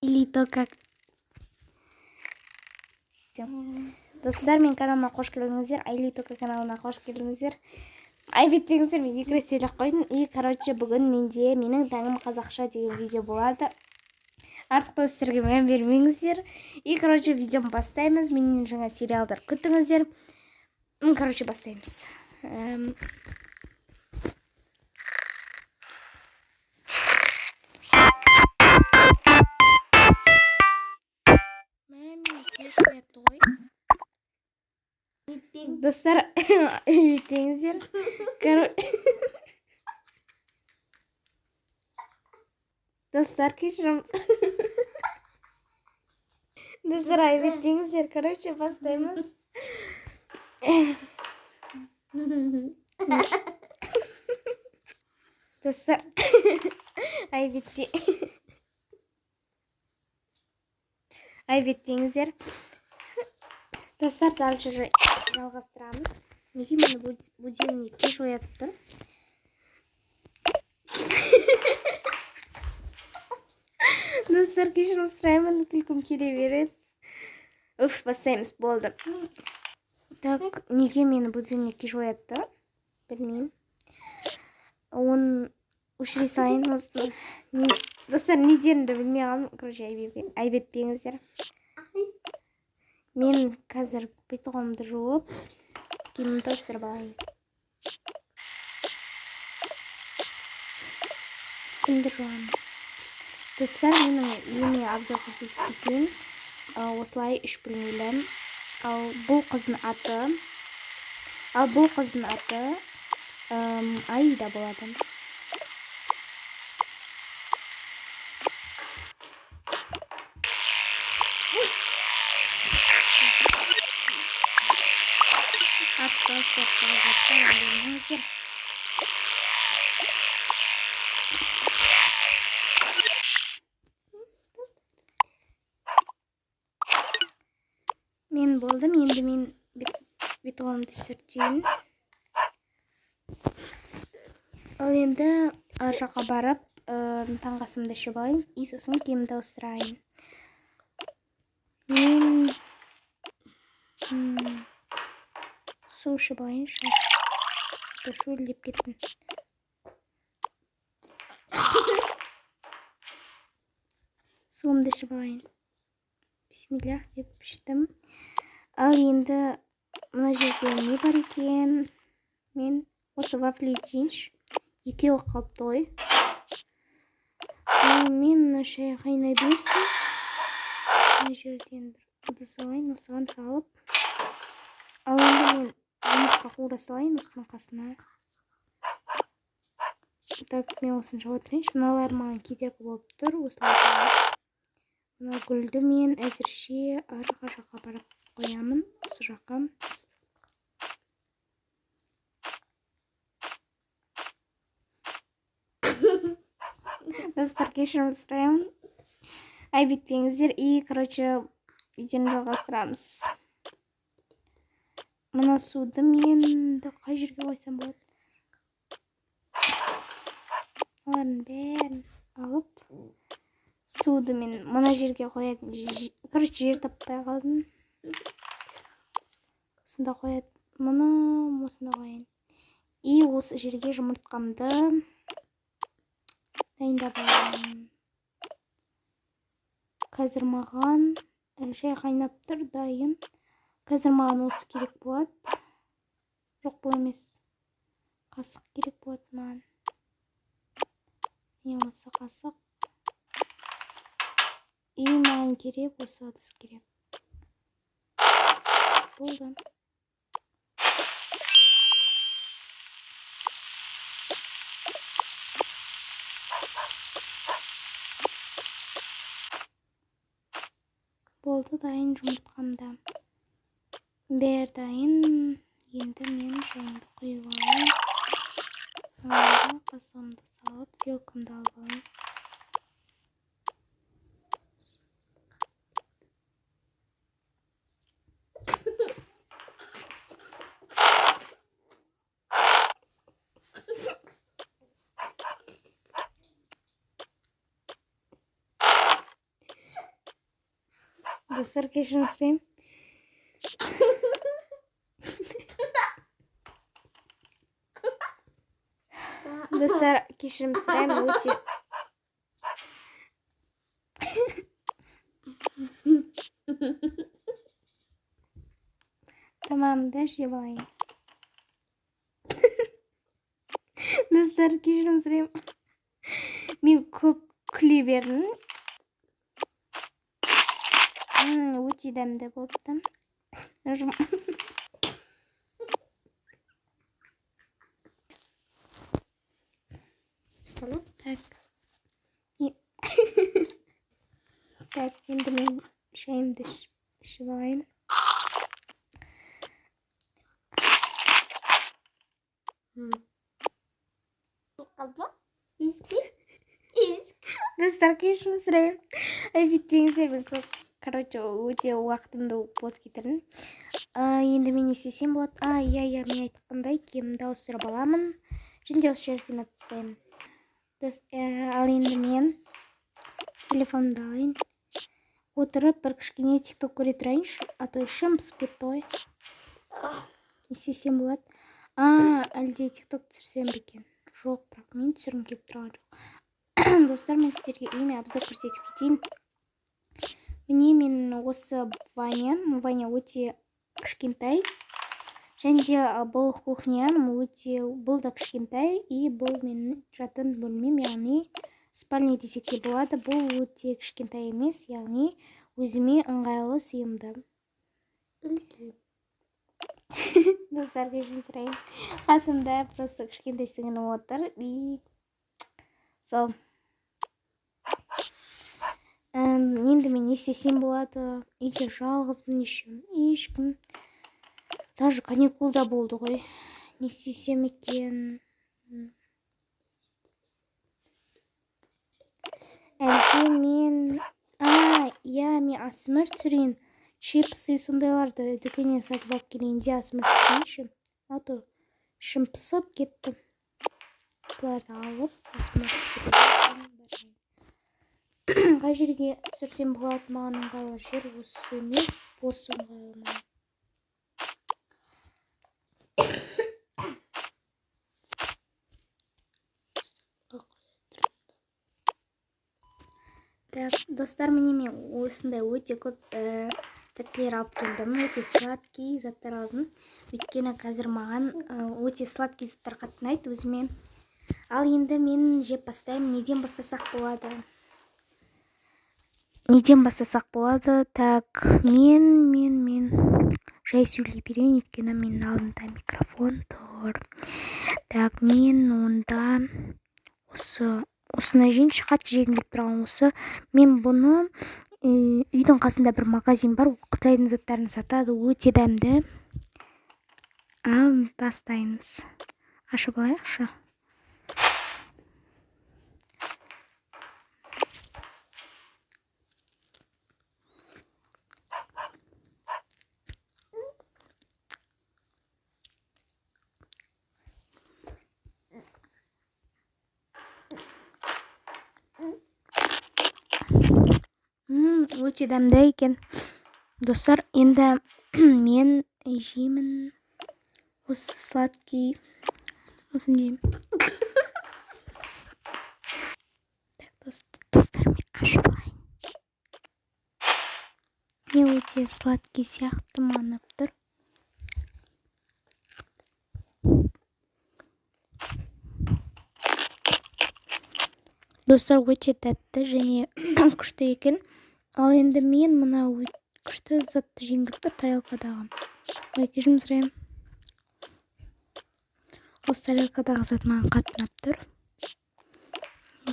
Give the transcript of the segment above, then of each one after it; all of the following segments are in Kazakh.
Или то как. Достар, менің каналыма қош келдіңіздер. Айли Тока каналына қош келдіңіздер. Ай бетпеңіздер, мен екі рет сөйлеп қойдым. И, короче, бүгін менде менің таңым қазақша деген видео болады. Артық сіздерге мән бермеңіздер. И, короче, видеоны бастаймыз. Менен жаңа сериалдар күтіңіздер. Короче, бастаймыз. Достар, өйтпеңіздер. Достар, кешірім. Достар, өйтпеңіздер. Короче, бастаймыз. Достар, өйтпеңіздер. Достар, дальше жалғастырамыз. Неге мені будильник кеш оятып тұр? Достар, кешірім сұраймын, күлкім келе береді. Уф, бастаймыз, болды. Так, неге мені будильник кеш оятты? Білмеймін. Оны өшіре салайын осыны. Достар, не дерімді білмей қалдым. Короче, айбетпеңіздер. Мен қазір бетоғымды жуып, киімімді өстіріп алайын. Түсімді жуамын. Достар, менің үйіме обзор көрсетейін. Осылай 3 бөлмелі. Ал бұл қыздың аты Аида болады. Мен болдым, енді мен бетоғымды сүртейін. Ал енді жаққа барып, таңғасымды ішіп алайын, и сосын киімімді ауыстырайын. Мен су ішіп алайын, шөлдеп кеттім. Суымды ішіп алайын. Бисмиллах деп іштім. Ал енді мына жерде не бар екен? Мен осы вафли жейінші. Екеуі қалыпты ғой. Мен шай қайнай берсін. Мына жерден бір ыдыс алайын, осыған салып. Ал енді мен жұмыртқа қуыра салайын осының қасына. Так, мен осынша отырайыншы. Мыналар маған кедергі болып тұр. Мына гүлді мен әзірше арғы жаққа барып қоямын. Осы жаққа. Достар, кешірім сұраймын. Айбетпеңіздер. И, короче, видеоны жалғастырамыз. Мына суды мен қай жерге қойсам болады? Олардың бәрін алып, суды мен мына жерге қоятын. Короче, жер таппай қалдым. Осында қоят. Мұны осында қояйын. И осы жерге жұмыртқамды дайындап алайын. Қазір маған шай қайнап тұр, дайын. Қазір маған осы керек болады. Жоқ, бұл емес. Қасық керек болады маған. Не осы қасық. И маған керек, осы ыдыс керек. Болды. Болды, дайын жұмыртқамда. Бәрі дайын. Енді мен шайымды құйып алайын. Алайын, қасығымды салып, вилкамды алып алайын. Достар, кешірім сұраймын. Достар, кешірім сұраймын, өте. Tamam da жеп алайын. Достар, кешірім сұраймын. Мен көп күле бердім. Өте дәмді болыпты. Так. Так, енді мен шайымды ішіп алайын. Достар, кешірім сұраймын. Бүйтпеңіздер, мен короче, өте уақытымды бос кетірдім. Енді мен не істесем болады? Иә, мен айтқандай киімімді ауыстырып аламын. Және де осы жерден алып тастаймын. Ал енді мен телефонымды алайын. Отырып бір кішкене тикток көре тұрайыншы, а то ішім пысып кетті ғой. Не істесем болады? Әлде тикток түсірсем бе екен? Жоқ, бірақ мен түсіргім келіп тұрған жоқ. Достар, мен сіздерге үйіме обзор көрсетіп кетейін. Міне мен осы Ваня өте кішкентай. Және де бұл кухням бұл да кішкентай. И бұл менің жатын бөлмем, яғни спальня десек те болады. Бұл өте кішкентай емес, яғни өзіме ыңғайлы сыйымды. Достар, кешірім сұрайын. Қасымда просто кішкентай сіңілім отыр. И сол. Енді мен не істесем болады? Үйде жалғызбын, ешкім. Даже каникулда болды ғой. Не істесем екен? Әлде мен... Иә, мен асмыр түсірейін. Чипсы сондайларды дүкеннен сатып алып келейінде асмыр түсірейінші. А то ішім пысып кетті. Осыларды алып, асмыр түсірейін. Қай жерге түсірсем болады? Маған ыңғайлы жер осы емес, бос ыңғайлы маған. Достар, мен осындай өте көп тәттілер алып келдім. Өте сладкий заттар алдым. Өйткені қазір маған өте сладкий заттар қатты ұнайды өзіме. Ал енді мен жеп бастаймын. Неден бастасақ болады? Так, мен жай сөйлей берейін, өйткені менің алдымда микрофон тұр. Так, мен онда осыны жейінші, қатты жегім келіп тұрған осы. Мен бұны үйдің қасында бір магазин бар, Қытайдың заттарын сатады, өте дәмді. Ал бастаймыз. Ашып алайықшы. Өте дәмді екен. Достар, енді мен жеймін осы сладкий. Осын жеймін. Так, достар, мен ашып алайын. Не өте сладкий сияқты манып тұр. Достар, өте тәтті және күшті екен. Ал енді мен мына күшті затты жеңгірді тарелкадағы. Кешірім сұраймын. Осы тарелкадағы зат маған қатты ұнап тұр.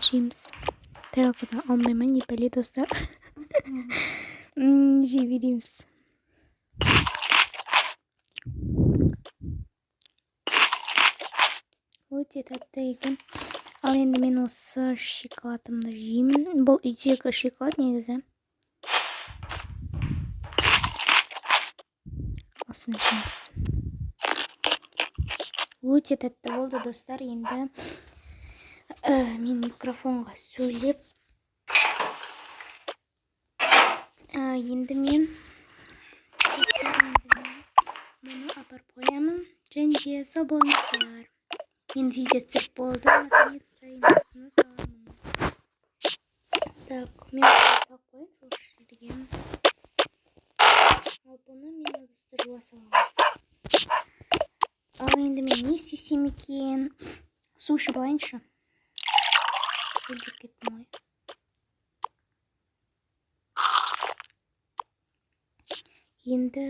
Жейміз. Тарелкадан алмаймын, не пәле, достар. Жей береміз. Өте тәтті екен. Ал енді мен осы шоколадымды жеймін. Бұл үйдегі шоколад негізі. Осыны жейміз. Өте тәтті болды, достар. Енді мен микрофонға сөйлеп енді мен мұны апарып қоямын. Және сау болыңыздар. Мен везде цирк болды. Наконец-то индексini саламын. Так, мен салып қояйын сол жерге. Ал бұны мен ыдысты жуа саламын. Ал енді мен не істесем екен? Су ішіп алайыншы. Өлдіріп кеттім ғой. Енді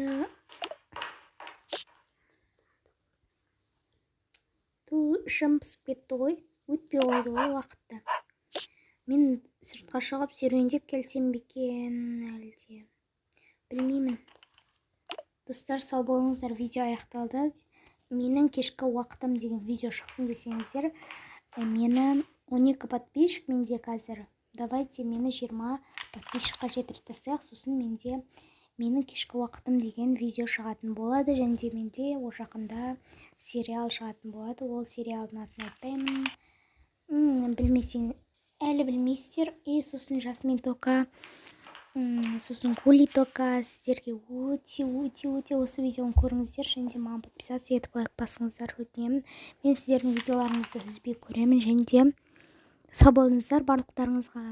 ішім пісіп кетті ғой. Өтпей қойды ғой уақытта. Мен сыртқа шығып серуендеп келсем бекен әлде. Білмеймін. Достар, сау болыңыздар. Видео аяқталды. Менің кешкі уақытым деген видео шықсын десеңіздер, мені 12 подписчик менде қазір. Давайте мені 20 подписчикқа жетіріп тастайық. Сосын менің кешкі уақытым деген видео шығатын болады. Және менде о жақында сериал шығатын болады. Ол сериалдың атын айтпаймын. Әлі білмейсіздер. Сосын Жасмин Тока, сосын Гули Тока. Сіздерге өте осы видеоны көріңіздер. Және маған подписация етіп лайк басыңыздар, өтінемін. Мен сіздердің видеоларыңызды үзбей көремін. Және сау болыңыздар барлықтарыңызға.